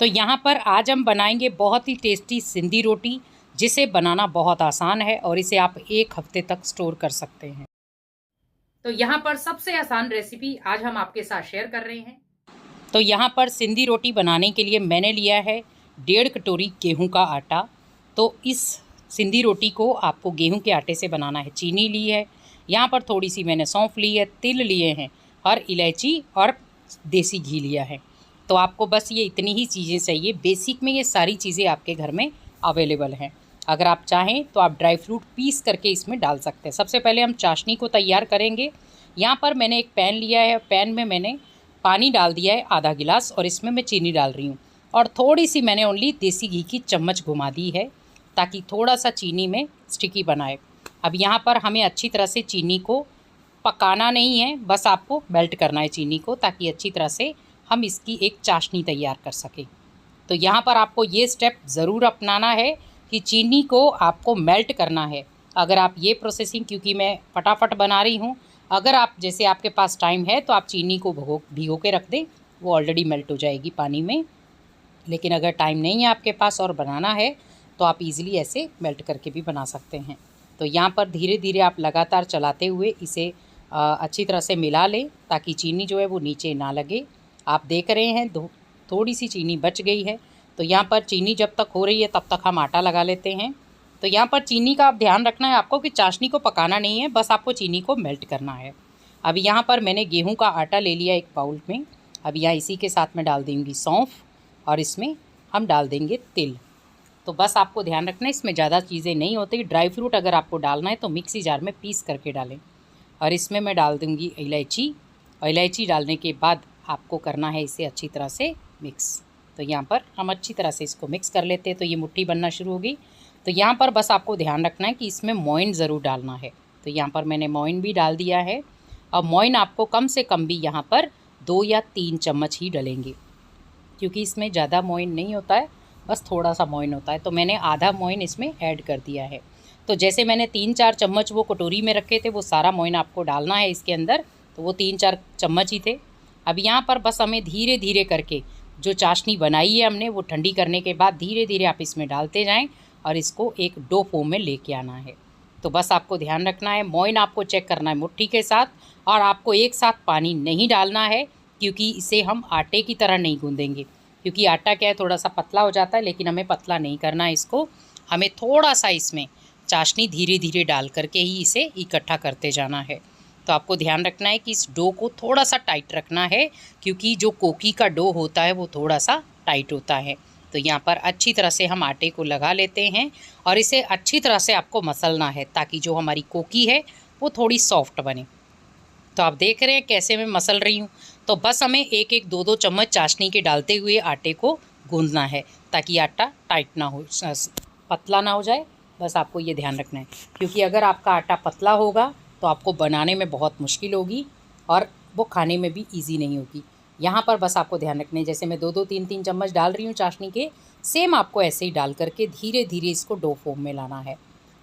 तो यहाँ पर आज हम बनाएंगे बहुत ही टेस्टी सिंधी रोटी, जिसे बनाना बहुत आसान है और इसे आप 1 हफ्ते तक स्टोर कर सकते हैं। तो यहाँ पर सबसे आसान रेसिपी आज हम आपके साथ शेयर कर रहे हैं। तो यहाँ पर सिंधी रोटी बनाने के लिए मैंने लिया है 1.5 कटोरी गेहूं का आटा। तो इस सिंधी रोटी को आपको गेहूं के आटे से बनाना है। चीनी ली है, यहाँ पर थोड़ी सी मैंने सौंफ ली है, तिल लिए हैं और इलायची और देसी घी लिया है। तो आपको बस ये इतनी ही चीज़ें चाहिए। बेसिक में ये सारी चीज़ें आपके घर में अवेलेबल हैं। अगर आप चाहें तो आप ड्राई फ्रूट पीस करके इसमें डाल सकते हैं। सबसे पहले हम चाशनी को तैयार करेंगे। यहाँ पर मैंने एक पैन लिया है, पैन में मैंने पानी डाल दिया है आधा गिलास और इसमें मैं चीनी डाल रही हूँ और थोड़ी सी मैंने ओनली देसी घी की चम्मच घुमा दी है ताकि थोड़ा सा चीनी में स्टिकी बनाए। अब यहाँ पर हमें अच्छी तरह से चीनी को पकाना नहीं है, बस आपको मेल्ट करना है चीनी को, ताकि अच्छी तरह से हम इसकी एक चाशनी तैयार कर सकें। तो यहाँ पर आपको ये स्टेप ज़रूर अपनाना है कि चीनी को आपको मेल्ट करना है। अगर आप ये प्रोसेसिंग, क्योंकि मैं फटाफट बना रही हूँ, अगर आप जैसे आपके पास टाइम है तो आप चीनी को भिगो के रख दें, वो ऑलरेडी मेल्ट हो जाएगी पानी में। लेकिन अगर टाइम नहीं है आपके पास और बनाना है तो आप इजीली ऐसे मेल्ट करके भी बना सकते हैं। तो यहाँ पर धीरे धीरे आप लगातार चलाते हुए इसे अच्छी तरह से मिला लें ताकि चीनी जो है वो नीचे ना लगे। आप देख रहे हैं थोड़ी सी चीनी बच गई है। तो यहाँ पर चीनी जब तक हो रही है तब तक हम आटा लगा लेते हैं। तो यहाँ पर चीनी का आप ध्यान रखना है आपको कि चाशनी को पकाना नहीं है, बस आपको चीनी को मेल्ट करना है। अब यहाँ पर मैंने गेहूं का आटा ले लिया एक बाउल में। अब यहाँ इसी के साथ मैं डाल दूँगी सौंफ और इसमें हम डाल देंगे तिल। तो बस आपको ध्यान रखना है इसमें ज़्यादा चीज़ें नहीं होती। ड्राई फ्रूट अगर आपको डालना है तो मिक्सी जार में पीस करके डालें। और इसमें मैं डाल दूँगी इलायची, और इलायची डालने के बाद आपको करना है इसे अच्छी तरह से मिक्स। तो यहाँ पर हम अच्छी तरह से इसको मिक्स कर लेते हैं। तो ये मुट्ठी बनना शुरू हो गई। तो यहाँ पर बस आपको ध्यान रखना है कि इसमें मोइन ज़रूर डालना है। तो यहाँ पर मैंने मोइन भी डाल दिया है। अब मोइन आपको कम से कम भी यहाँ पर 2 या 3 चम्मच ही डलेंगे, क्योंकि इसमें ज़्यादा मोइन नहीं होता है, बस थोड़ा सा मोइन होता है। तो मैंने आधा मोइन इसमें ऐड कर दिया है। तो जैसे मैंने 3-4 चम्मच वो कटोरी में रखे थे, वो सारा मोइन आपको डालना है इसके अंदर। तो वो 3-4 चम्मच ही थे। अब यहाँ पर बस हमें धीरे धीरे करके जो चाशनी बनाई है हमने, वो ठंडी करने के बाद धीरे धीरे आप इसमें डालते जाएं और इसको एक डो फॉर्म में लेके आना है। तो बस आपको ध्यान रखना है, मोइन आपको चेक करना है मुट्ठी के साथ, और आपको एक साथ पानी नहीं डालना है, क्योंकि इसे हम आटे की तरह नहीं गूँधेंगे। क्योंकि आटा क्या है, थोड़ा सा पतला हो जाता है, लेकिन हमें पतला नहीं करना है इसको। हमें थोड़ा सा इसमें चाशनी धीरे धीरे डाल करके ही इसे इकट्ठा करते जाना है। तो आपको ध्यान रखना है कि इस डो को थोड़ा सा टाइट रखना है, क्योंकि जो कोकी का डो होता है वो थोड़ा सा टाइट होता है। तो यहाँ पर अच्छी तरह से हम आटे को लगा लेते हैं और इसे अच्छी तरह से आपको मसलना है, ताकि जो हमारी कोकी है वो थोड़ी सॉफ्ट बने। तो आप देख रहे हैं कैसे मैं मसल रही हूँ। तो बस हमें 1-1, 2-2 चम्मच चाशनी के डालते हुए आटे को गूंदना है, ताकि आटा टाइट ना हो, पतला ना हो जाए। बस आपको ये ध्यान रखना है, क्योंकि अगर आपका आटा पतला होगा तो आपको बनाने में बहुत मुश्किल होगी और वो खाने में भी ईजी नहीं होगी। यहाँ पर बस आपको ध्यान रखना है, जैसे मैं 2-2, 3-3 चम्मच डाल रही हूँ चाशनी के, सेम आपको ऐसे ही डाल करके धीरे धीरे इसको डो फॉर्म में लाना है।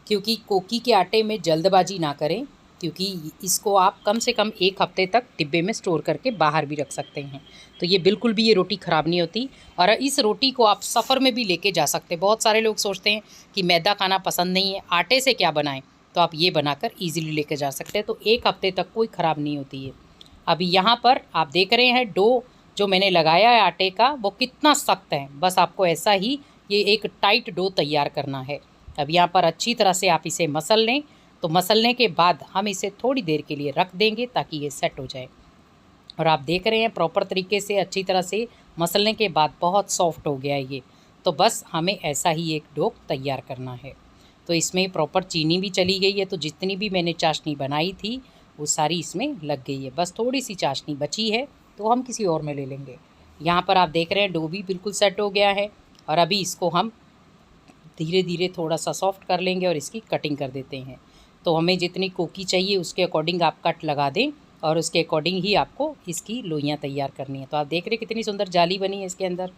क्योंकि कोकी के आटे में जल्दबाजी ना करें, क्योंकि इसको आप कम से कम 1 हफ्ते तक डिब्बे में स्टोर करके बाहर भी रख सकते हैं। तो ये बिल्कुल भी ये रोटी ख़राब नहीं होती, और इस रोटी को आप सफ़र में भी लेके जा सकते हैं। बहुत सारे लोग सोचते हैं कि मैदा खाना पसंद नहीं है, आटे से क्या बनाएं, तो आप ये बनाकर ईज़िली लेके जा सकते हैं। तो 1 हफ्ते तक कोई ख़राब नहीं होती है। अभी यहाँ पर आप देख रहे हैं डो जो मैंने लगाया है आटे का, वो कितना सख्त है। बस आपको ऐसा ही ये एक टाइट डो तैयार करना है। अब यहाँ पर अच्छी तरह से आप इसे मसल लें। तो मसलने के बाद हम इसे थोड़ी देर के लिए रख देंगे ताकि ये सेट हो जाए। और आप देख रहे हैं प्रॉपर तरीके से अच्छी तरह से मसलने के बाद बहुत सॉफ्ट हो गया है ये। तो बस हमें ऐसा ही एक डो तैयार करना है। तो इसमें प्रॉपर चीनी भी चली गई है। तो जितनी भी मैंने चाशनी बनाई थी वो सारी इसमें लग गई है। बस थोड़ी सी चाशनी बची है तो हम किसी और में ले लेंगे। यहाँ पर आप देख रहे हैं डो भी बिल्कुल सेट हो गया है। और अभी इसको हम धीरे धीरे थोड़ा सा सॉफ्ट कर लेंगे और इसकी कटिंग कर देते हैं। तो हमें जितनी कोकी चाहिए उसके अकॉर्डिंग आप कट लगा दें, और उसके अकॉर्डिंग ही आपको इसकी लोइयाँ तैयार करनी है। तो आप देख रहे हैं कितनी सुंदर जाली बनी है इसके अंदर।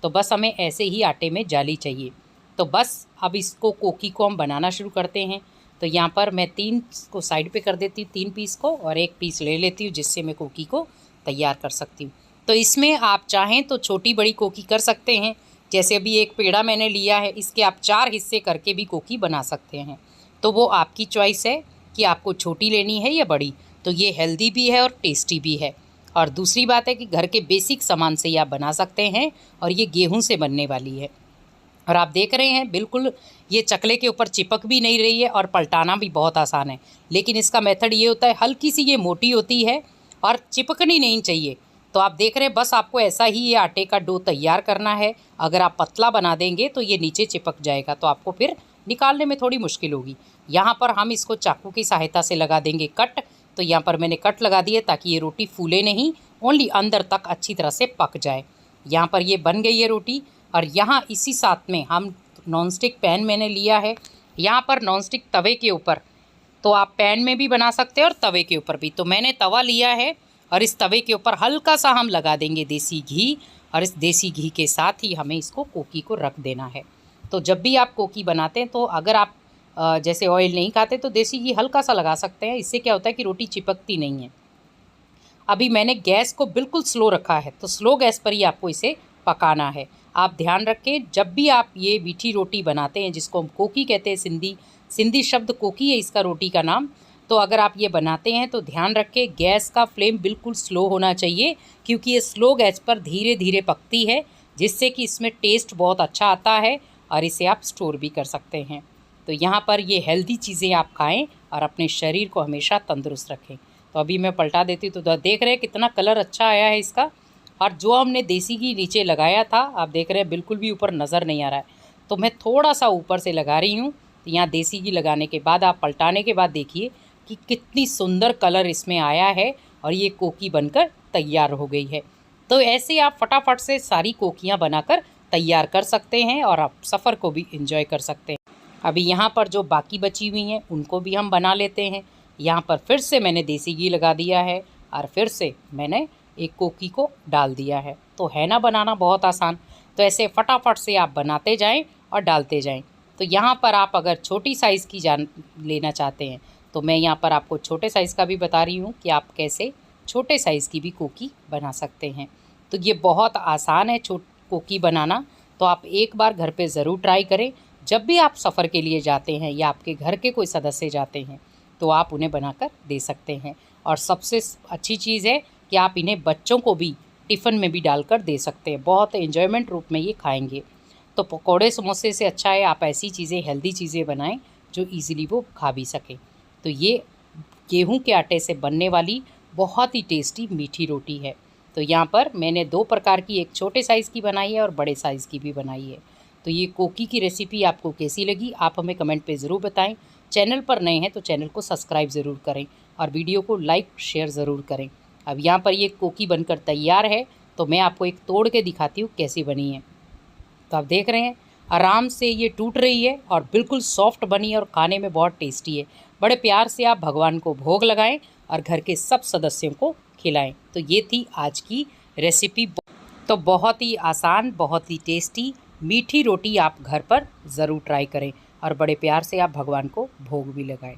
तो बस हमें ऐसे ही आटे में जाली चाहिए। तो बस अब इसको कोकी को हम बनाना शुरू करते हैं। तो यहाँ पर मैं 3 को साइड पे कर देती हूँ, 3 पीस को, और 1 पीस ले लेती हूँ जिससे मैं कोकी को तैयार कर सकती हूँ। तो इसमें आप चाहें तो छोटी बड़ी कोकी कर सकते हैं। जैसे अभी एक पेड़ा मैंने लिया है, इसके आप 4 हिस्से करके भी कोकी बना सकते हैं। तो वो आपकी चॉइस है कि आपको छोटी लेनी है या बड़ी। तो ये हेल्दी भी है और टेस्टी भी है। और दूसरी बात है कि घर के बेसिक सामान से ही आप बना सकते हैं और ये गेहूं से बनने वाली है। और आप देख रहे हैं बिल्कुल ये चकले के ऊपर चिपक भी नहीं रही है और पलटाना भी बहुत आसान है। लेकिन इसका मेथड ये होता है, हल्की सी ये मोटी होती है और चिपकनी नहीं चाहिए। तो आप देख रहे हैं बस आपको ऐसा ही ये आटे का डो तैयार करना है। अगर आप पतला बना देंगे तो ये नीचे चिपक जाएगा, तो आपको फिर निकालने में थोड़ी मुश्किल होगी। यहाँ पर हम इसको चाकू की सहायता से लगा देंगे कट। तो यहाँ पर मैंने कट लगा दिए ताकि ये रोटी फूले नहीं, ओनली अंदर तक अच्छी तरह से पक जाए। यहाँ पर ये बन गई है रोटी। और यहाँ इसी साथ में हम नॉनस्टिक पैन मैंने लिया है। यहाँ पर नॉनस्टिक तवे के ऊपर, तो आप पैन में भी बना सकते हैं और तवे के ऊपर भी। तो मैंने तवा लिया है और इस तवे के ऊपर हल्का सा हम लगा देंगे देसी घी। और इस देसी घी के साथ ही हमें इसको कोकी को रख देना है। तो जब भी आप कोकी बनाते हैं तो अगर आप जैसे ऑयल नहीं खाते तो देसी घी हल्का सा लगा सकते हैं। इससे क्या होता है कि रोटी चिपकती नहीं है। अभी मैंने गैस को बिल्कुल स्लो रखा है, तो स्लो गैस पर ही आपको इसे पकाना है। आप ध्यान रखें, जब भी आप ये मीठी रोटी बनाते हैं, जिसको हम कोकी कहते हैं, सिंधी शब्द कोकी है इसका रोटी का नाम। तो अगर आप ये बनाते हैं तो ध्यान रखें गैस का फ्लेम बिल्कुल स्लो होना चाहिए, क्योंकि ये स्लो गैस पर धीरे धीरे पकती है, जिससे कि इसमें टेस्ट बहुत अच्छा आता है और इसे आप स्टोर भी कर सकते हैं। तो यहाँ पर ये हेल्दी चीज़ें आप खाएँ और अपने शरीर को हमेशा तंदुरुस्त रखें। तो अभी मैं पलटा देती हूँ, तो देख रहे हैं कितना कलर अच्छा आया है इसका। और जो हमने देसी घी नीचे लगाया था, आप देख रहे हैं बिल्कुल भी ऊपर नज़र नहीं आ रहा है। तो मैं थोड़ा सा ऊपर से लगा रही हूँ। तो यहाँ देसी घी लगाने के बाद आप पलटाने के बाद देखिए कि कितनी सुंदर कलर इसमें आया है और ये कोकी बनकर तैयार हो गई है। तो ऐसे आप फटाफट से सारी कोकियाँ बनाकर तैयार कर सकते हैं और आप सफ़र को भी इंजॉय कर सकते हैं। अभी यहाँ पर जो बाकी बची हुई हैं उनको भी हम बना लेते हैं। यहाँ पर फिर से मैंने देसी घी लगा दिया है और फिर से मैंने एक कोकी को डाल दिया है। तो है ना बनाना बहुत आसान। तो ऐसे फटाफट से आप बनाते जाएं और डालते जाएं। तो यहाँ पर आप अगर छोटी साइज़ की लेना चाहते हैं तो मैं यहाँ पर आपको छोटे साइज़ का भी बता रही हूँ कि आप कैसे छोटे साइज़ की भी कोकी बना सकते हैं। तो ये बहुत आसान है कोकी बनाना। तो आप एक बार घर पे ज़रूर ट्राई करें। जब भी आप सफ़र के लिए जाते हैं या आपके घर के कोई सदस्य जाते हैं तो आप उन्हें बनाकर दे सकते हैं। और सबसे अच्छी चीज़ है कि आप इन्हें बच्चों को भी टिफ़िन में भी डालकर दे सकते हैं। बहुत एंजॉयमेंट रूप में ये खाएंगे। तो पकौड़े समोसे से अच्छा है आप ऐसी चीज़ें, हेल्दी चीज़ें बनाएं जो इजीली वो खा भी सकें। तो ये गेहूं के आटे से बनने वाली बहुत ही टेस्टी मीठी रोटी है। तो यहाँ पर मैंने 2 प्रकार की, एक छोटे साइज़ की बनाई है और बड़े साइज़ की भी बनाई है। तो ये कोकी की रेसिपी आपको कैसी लगी आप हमें कमेंट पे ज़रूर बताएं। चैनल पर नए हैं तो चैनल को सब्सक्राइब ज़रूर करें और वीडियो को लाइक शेयर ज़रूर करें। अब यहाँ पर ये कोकी बनकर तैयार है। तो मैं आपको एक तोड़ के दिखाती हूँ कैसी बनी है। तो आप देख रहे हैं आराम से ये टूट रही है और बिल्कुल सॉफ्ट बनी है और खाने में बहुत टेस्टी है। बड़े प्यार से आप भगवान को भोग लगाएं और घर के सब सदस्यों को खिलाएं। तो ये थी आज की रेसिपी। तो बहुत ही आसान, बहुत ही टेस्टी मीठी रोटी आप घर पर ज़रूर ट्राई करें और बड़े प्यार से आप भगवान को भोग भी लगाएं।